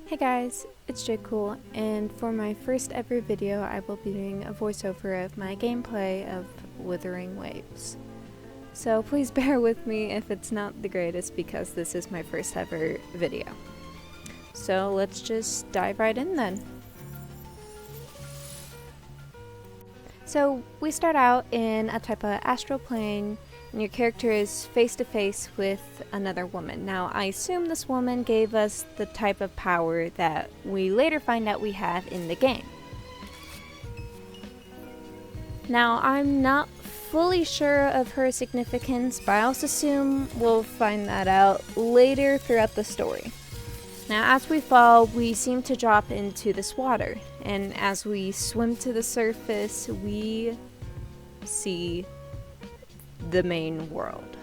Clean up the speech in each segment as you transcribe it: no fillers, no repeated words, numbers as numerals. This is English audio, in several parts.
Hey guys, it's Cool, and for my first ever video I will be doing a voiceover of my gameplay of Wuthering Waves. So please bear with me if it's not the greatest because this is my first ever video. So let's just dive right in then. So we start out in a type of astral plane, and your character is face to face with another woman. Now, I assume this woman gave us the type of power that we later find out we have in the game. Now, I'm not fully sure of her significance, but I also assume we'll find that out later throughout the story. Now, as we fall, we seem to drop into this water, and as we swim to the surface, we see the main world.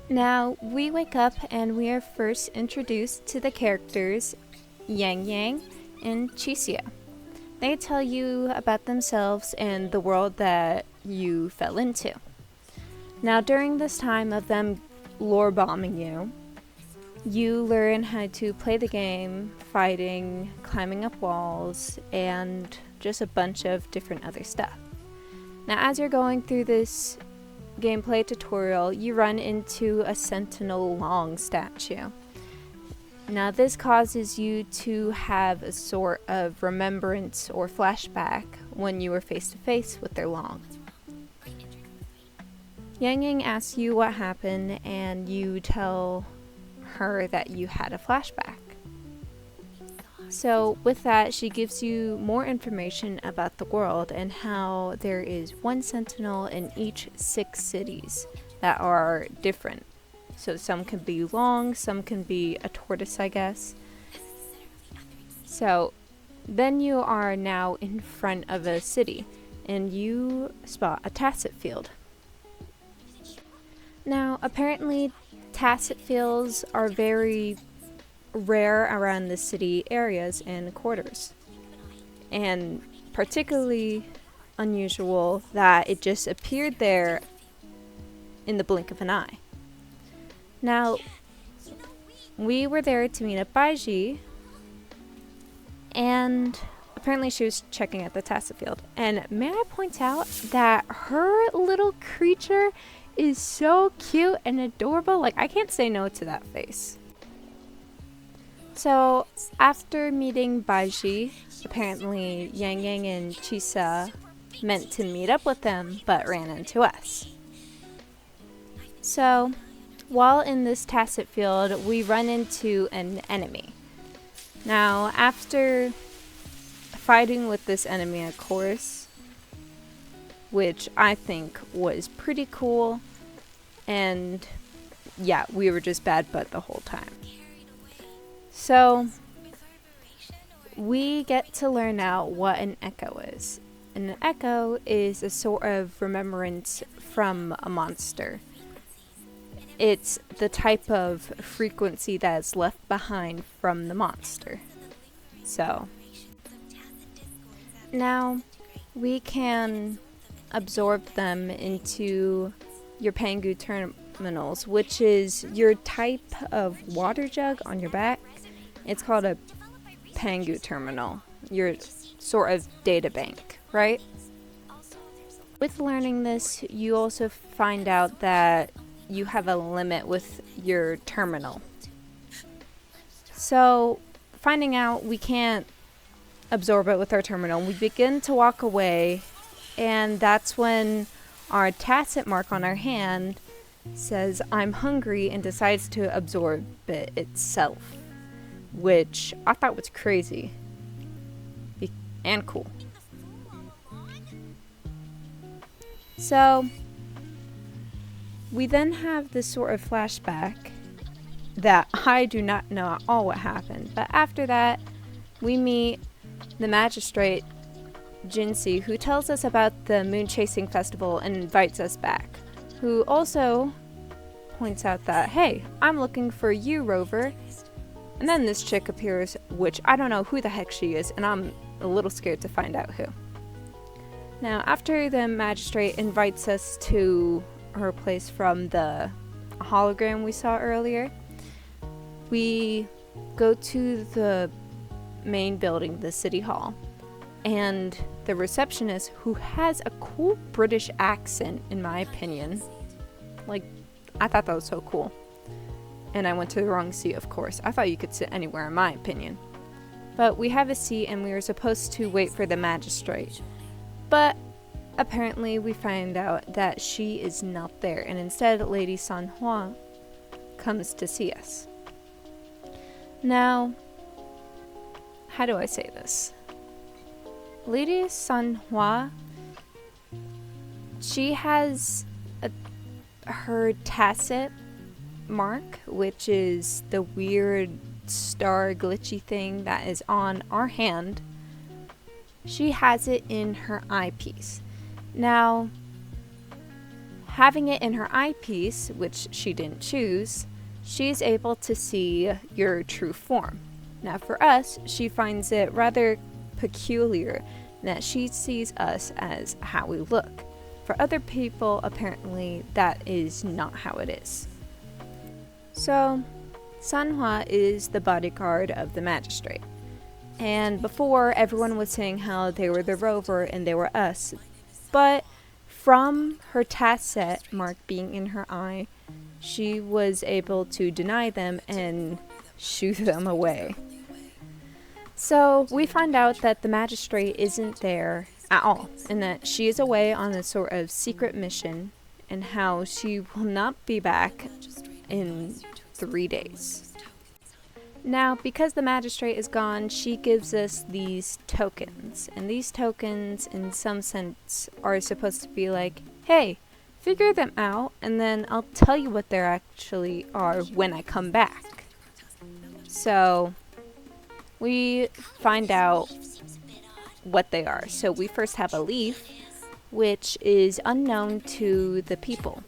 Now, we wake up and we are first introduced to the characters Yang Yang and Chisia. They tell you about themselves and the world that you fell into. Now, during this time of them lore bombing you, you learn how to play the game, fighting, climbing up walls, and just a bunch of different other stuff. Now, as you're going through this gameplay tutorial, you run into a Sentinel Long statue. Now, this causes you to have a sort of remembrance or flashback when you were face to face with their Long. Yang Yang asks you what happened, and you tell her that you had a flashback. So with that, she gives you more information about the world and how there is one sentinel in each 6 cities that are different. So some can be long, some can be a tortoise, I guess. So then you are now in front of a city and you spot a tacet field. Now, apparently tacet fields are very rare around the city areas and quarters, and particularly unusual that it just appeared there in the blink of an eye. Now, we were there to meet up Baiji, and apparently she was checking out the tacet field, and may I point out that her little creature is so cute and adorable. Like, I can't say no to that face. So, after meeting Baiji, apparently Yang Yang and Chisa meant to meet up with them, but ran into us. So, while in this tacet field, we run into an enemy. Now, after fighting with this enemy, of course, which I think was pretty cool, and yeah, we were just bad butt the whole time. So, we get to learn out what an echo is. And an echo is a sort of remembrance from a monster. It's the type of frequency that is left behind from the monster. So, now we can absorb them into your Pangu terminals, which is your type of water jug on your back. It's called a Pangu terminal, your sort of data bank, right? With learning this, you also find out that you have a limit with your terminal. So, finding out we can't absorb it with our terminal, we begin to walk away, and that's when our tacet mark on our hand says, "I'm hungry," and decides to absorb it itself, which I thought was crazy and cool. So we then have this sort of flashback that I do not know at all what happened, but after that we meet the magistrate Jinsi, who tells us about the moon chasing festival and invites us back, who also points out that, hey, I'm looking for you, Rover. And then this chick appears, which I don't know who the heck she is, and I'm a little scared to find out who. Now, after the magistrate invites us to her place from the hologram we saw earlier, we go to the main building, the city hall, and the receptionist, who has a cool British accent, in my opinion, like, I thought that was so cool. And I went to the wrong seat, of course. I thought you could sit anywhere, in my opinion. But we have a seat, and we were supposed to wait for the magistrate. But apparently we find out that she is not there, and instead Lady San Juan comes to see us. Now, how do I say this? Lady San Juan, she has her tacit mark, which is the weird star glitchy thing that is on our hand. She has it in her eyepiece. Now, having it in her eyepiece, which she didn't choose, she's able to see your true form. Now for us, she finds it rather peculiar that she sees us as how we look. For other people, apparently, that is not how it is. So, Sanhua is the bodyguard of the magistrate. And before, everyone was saying how they were the rover and they were us. But from her tacet mark being in her eye, she was able to deny them and shoo them away. So we find out that the magistrate isn't there at all, and that she is away on a sort of secret mission, and how she will not be back in 3 days. Now, because the magistrate is gone, she gives us these tokens, and these tokens in some sense are supposed to be like, hey, figure them out, and then I'll tell you what they actually are when I come back. So we find out what they are. So we first have a leaf, which is unknown to the people,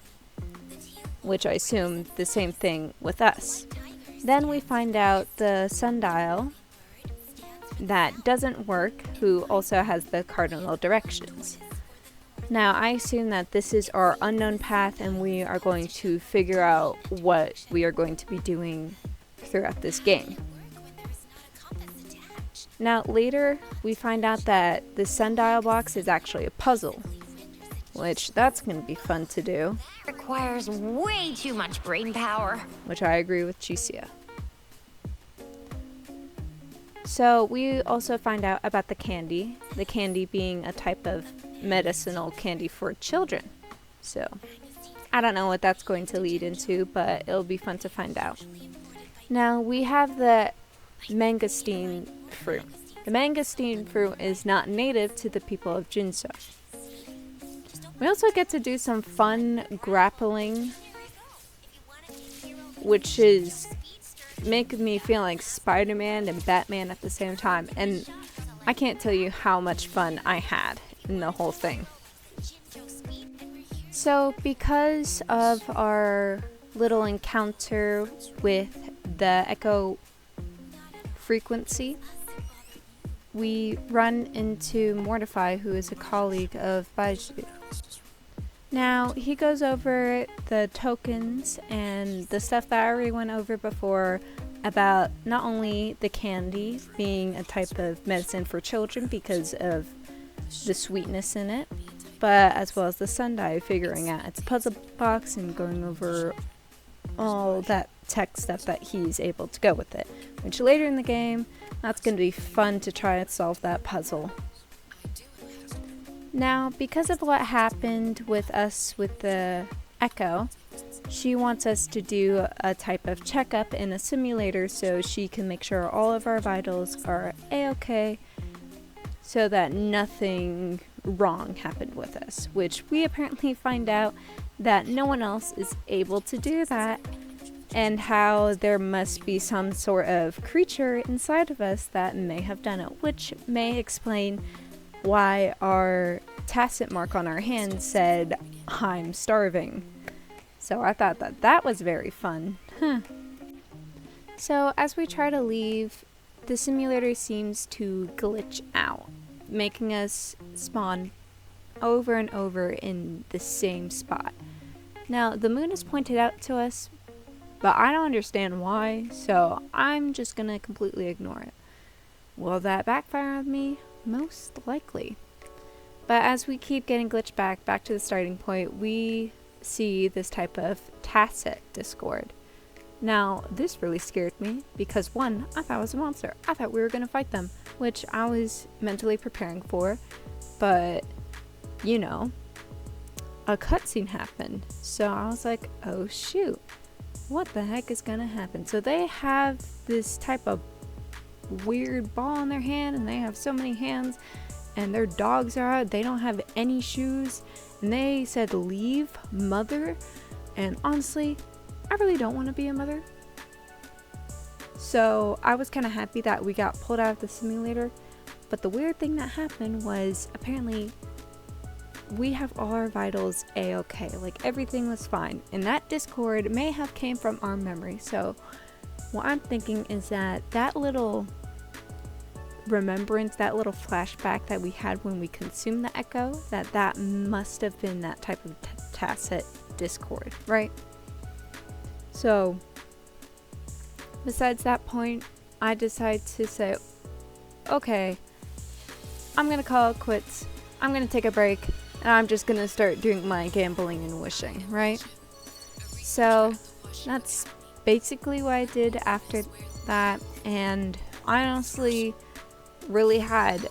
which I assume the same thing with us. Then we find out the sundial that doesn't work, who also has the cardinal directions. Now I assume that this is our unknown path, and we are going to figure out what we are going to be doing throughout this game. Now later we find out that the sundial box is actually a puzzle, which that's going to be fun to do. Requires way too much brain power. Which I agree with Chisia. So we also find out about the candy being a type of medicinal candy for children. So I don't know what that's going to lead into, but it'll be fun to find out. Now we have the mangosteen fruit. The mangosteen fruit is not native to the people of Jinso. We also get to do some fun grappling, which is making me feel like Spider-Man and Batman at the same time, and I can't tell you how much fun I had in the whole thing. So because of our little encounter with the echo frequency, we run into Mortify, who is a colleague of Baiju. Now, he goes over the tokens and the stuff that I already went over before about not only the candy being a type of medicine for children because of the sweetness in it, but as well as the sundial, figuring out its puzzle box and going over all that tech stuff that he's able to go with it. Which later in the game, that's going to be fun to try and solve that puzzle. Now, because of what happened with us with the Echo, she wants us to do a type of checkup in a simulator so she can make sure all of our vitals are a-okay, so that nothing wrong happened with us, which we apparently find out that no one else is able to do that, and how there must be some sort of creature inside of us that may have done it, which may explain why our tacit mark on our hand said, "I'm starving." So I thought that that was very fun. So as we try to leave, the simulator seems to glitch out, making us spawn over and over in the same spot. Now, the moon is pointed out to us, but I don't understand why, so I'm just gonna completely ignore it. Will that backfire on me? Most likely. But as we keep getting glitched back to the starting point, we see this type of tacit discord. Now, this really scared me because one, I thought it was a monster. I thought we were gonna fight them, which I was mentally preparing for, but you know, a cutscene happened. So I was like, oh shoot, what the heck is gonna happen? So they have this type of weird ball in their hand, and they have so many hands, and their dogs are out. They don't have any shoes, and they said leave mother, and honestly, I really don't want to be a mother. So I was kind of happy that we got pulled out of the simulator, but the weird thing that happened was apparently we have all our vitals a-okay, like everything was fine, and that discord may have came from our memory. So what I'm thinking is that little remembrance, that little flashback that we had when we consumed the echo, that must have been that type of tacit discord, right? So besides that point, I decided to say, okay, I'm gonna call it quits, I'm gonna take a break, and I'm just gonna start doing my gambling and wishing, right? So that's basically what I did after that, and I honestly really had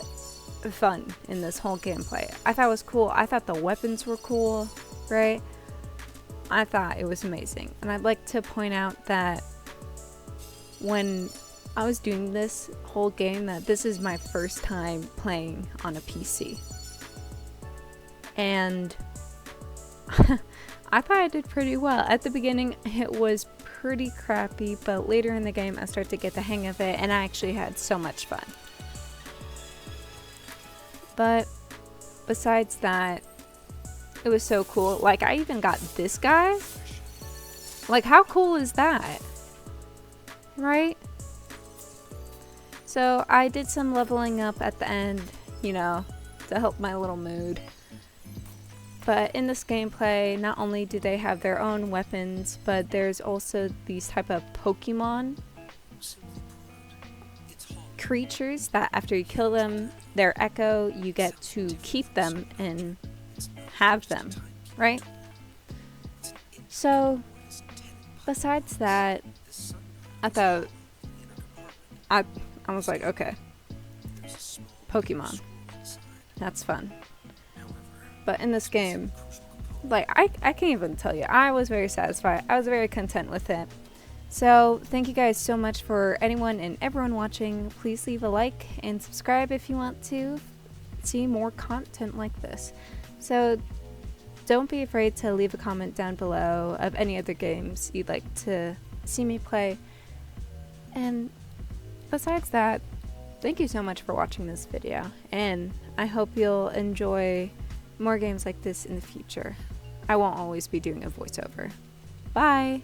fun in this whole gameplay. I thought it was cool. I thought the weapons were cool, right? I thought it was amazing. And I'd like to point out that when I was doing this whole game, that this is my first time playing on a PC. And I thought I did pretty well. At the beginning, it was pretty crappy, but later in the game, I started to get the hang of it, and I actually had so much fun. But besides that, it was so cool. Like, I even got this guy. Like, how cool is that? Right? So I did some leveling up at the end, you know, to help my little mood. But in this gameplay, not only do they have their own weapons, but there's also these type of Pokemon creatures that after you kill them, their echo, you get to keep them and have them, right? So besides that, I thought, I was like, okay, Pokemon, that's fun. But in this game, like, I can't even tell you, I was very satisfied. I was very content with it. So thank you guys so much for anyone and everyone watching. Please leave a like and subscribe if you want to see more content like this. So don't be afraid to leave a comment down below of any other games you'd like to see me play. And besides that, thank you so much for watching this video, and I hope you'll enjoy more games like this in the future. I won't always be doing a voiceover. Bye!